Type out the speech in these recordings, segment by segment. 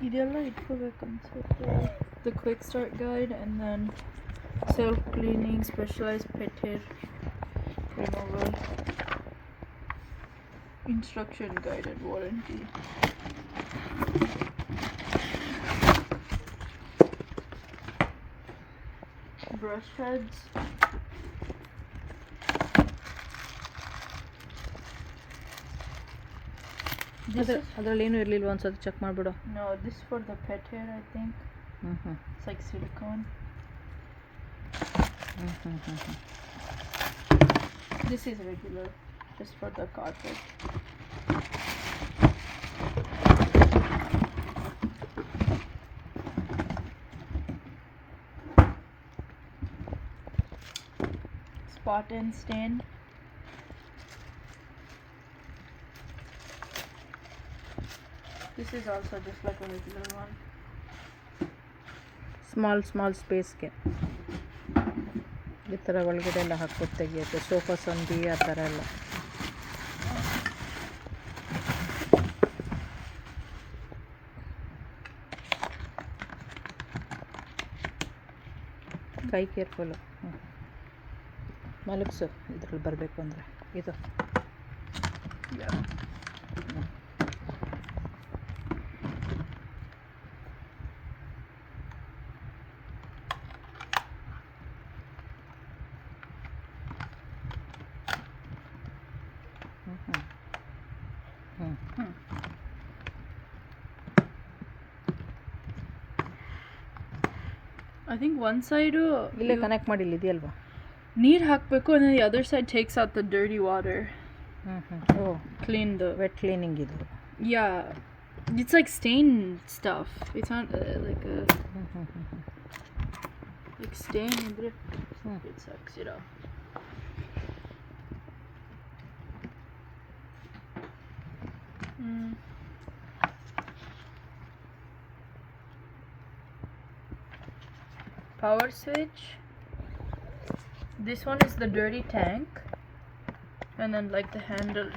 ಇದೆಲ್ಲ ಇಟ್ಕೋಬೇಕು ಅನ್ಸುತ್ತೆ. The quick start guide and then self cleaning, specialized pet hair removal, instruction guide and warranty. Brush heads. ಅದರಲ್ಲಿ ಏನು ಇರಲಿಲ್ಲ ಒಂದ್ಸತಿ check ಮಾಡಿಬಿಡು. No, this for the pet hair, I think. It's like silicone. This is regular, just for the carpet. Spot and stain. This is also just like a regular one. Small ಸ್ಪೇಸ್ಗೆ ಈ ಥರ ಒಳಗಡೆ ಎಲ್ಲ ಹಾಕ್ಬಿಟ್ಟು ತೆಗಿಯೋಕ್ಕೆ sofa ಸಂದಿ ಆ ಥರ ಎಲ್ಲ. ಕೈ ಕೇರ್ಫುಲ್ಲು. ಮಲಗಿಸು ಇದ್ರಲ್ಲಿ ಬರಬೇಕು ಅಂದರೆ ಇದು. I think one side ಇಲ್ಲೇ ಕನೆಕ್ಟ್ ಮಾಡಿಲ್ಲ ಇದೆಯಲ್ವಾ, ನೀರು ಹಾಕಬೇಕು and then the other side takes out the dirty water. ಓ Clean the ವೆಟ್ ಕ್ಲೀನಿಂಗ್ ಇದು. Yeah, it's like stain stuff. It's not like a like stain. It sucks, you know. Power switch. This one is the dirty tank, and then like the handle,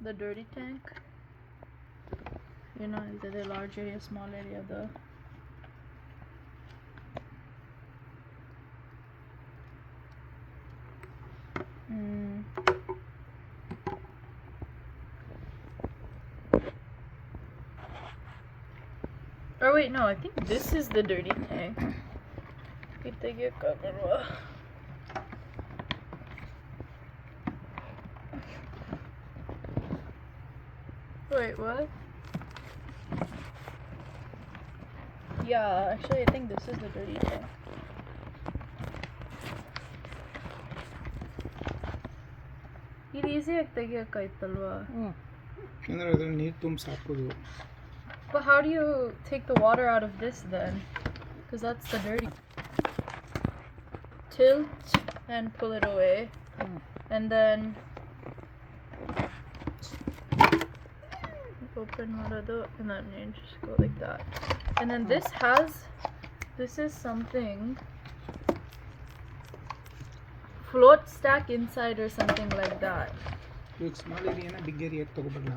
the dirty tank. You know, is it a large area, small area, the Oh wait, no, I think this is the dirty tank. Wait, what? Yeah, actually I think this is the dirty tank. It's easy to ತೆಗಿಯಕ್ಕಾಯ್ತಲ್ವಾ? ಅಂದ್ರೆ ಅದನ್ನ ನೀರು ತುಂಬಿಸಿ ಹಾಕೋದು. But how do you take the water out of this then? Because that's the dirty. Tilt and pull it away. And then open and then you just go like that. And then this is something, float stack inside or something like that. ಈಗ small ಏರಿಯಾನ big ಏರಿಯಾಕ್ಕೆ ತಗೋಬರಲ್ಲ.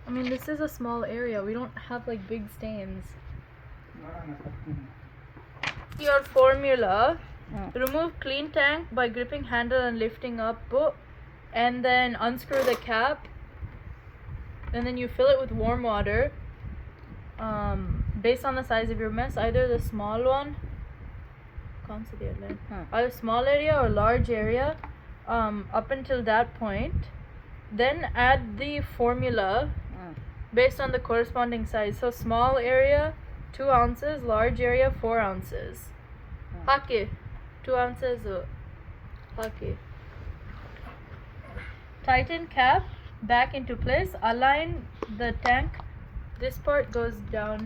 I mean, this is a small area. We don't have like big stains. Your formula: remove clean tank by gripping handle and lifting up, and then unscrew the cap, and then you fill it with warm water. Based on the size of your mess, either the small one, either small area or large area, up until that point. Then add the formula based on the corresponding size. So small area 2 ounces, large area 4 ounces. Hake 2 ounces. Hake. Tighten cap back into place. Align the tank. This part goes down.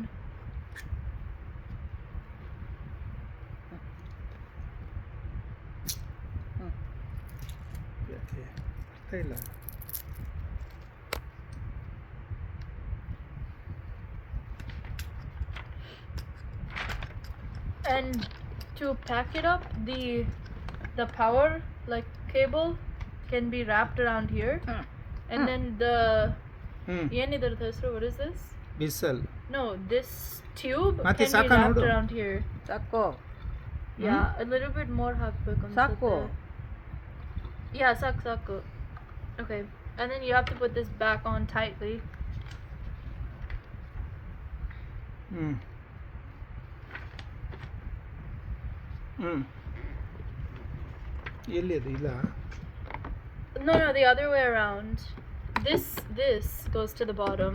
ಇಲ್ಲ And to pack it up, the power like cable can be wrapped around here, and then ಏನಿದ್ರದ್ದು ಹೆಸರು? What is this? Bissell. No, this tube ಮತ್ತೆ can be ಸಾಕ wrapped ನೋಡು. around here. ಸಾಕು Yeah, a little bit more ಹಾಕ್ಬೇಕು ಸಾಕು ಅನ್ಸುತ್ತೆ. Yeah, ಸಾಕು. Okay, and then you have to put this back on tightly. ಎಲ್ಲಿ ಅದು ಇಲ್ಲ? No, the other way around. This goes to the bottom.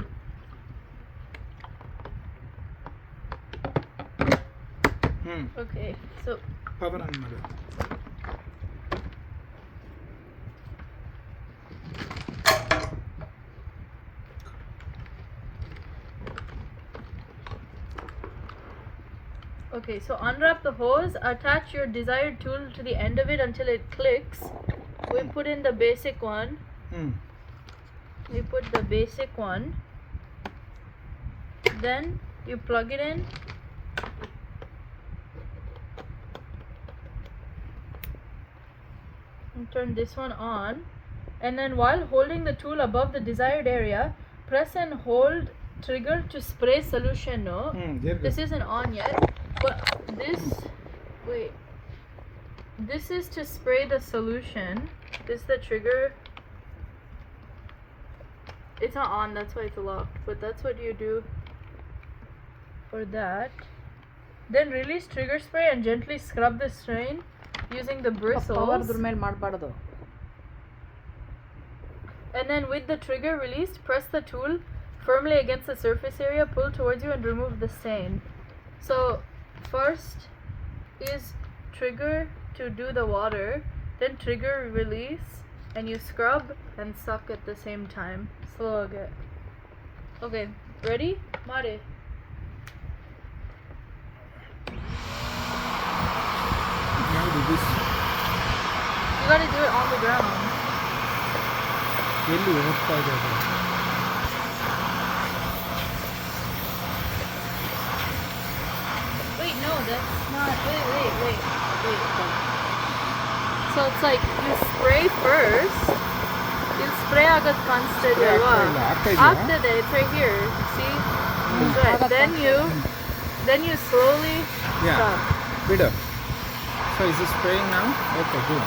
Okay, so power on ಮಾಡು. okay, so unwrap the hose, attach your desired tool to the end of it until it clicks. We put in the basic one. We put the basic one. Then you plug it in. And turn this one on. And then while holding the tool above the desired area, press and hold trigger to spray solution. No, this isn't on yet. But this is to spray the solution. This is the trigger. It's not on, that's why it's locked. But that's what you do for that. Then release trigger spray and gently scrub the strain using the bristles. Power ಅದ್ರ ಮೇಲೆ ಮಾಡಬಾರ್ದು. And then with the trigger released, press the tool firmly against the surface area, pull towards you and remove the stain. So first is trigger to do the water, then trigger release, and you scrub and suck at the same time. Slow again. Okay, ready? Mare. ಯಾವುದು this? You gotta do it on the ground. ಎಲ್ಲಿ ಹೋಗ್ತಾ ಇದೆ ಅದು? Wait, no, that's not. Wait. So it's like you spray first. You spray agad ಕಾಣಿಸ್ತಿದೆ ಅಲ್ವಾ? ಆಗ್ತದೆ. It's right here. See? It's right. Then you slowly stop. ಬಿಡು. So is it spraying now? Okay, good.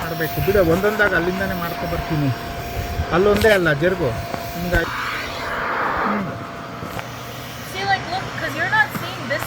ಮಾಡಬೇಕು ಬಿಡು, ಒಂದೊಂದಾಗಿ ಅಲ್ಲಿಂದಾನೆ ಮಾಡ್ಕೊ ಬರ್ತೀನಿ. ಅಲ್ಲೊಂದೇ ಅಲ್ಲ ಜರ್ಗು ಹಿಂಗಾಗಿ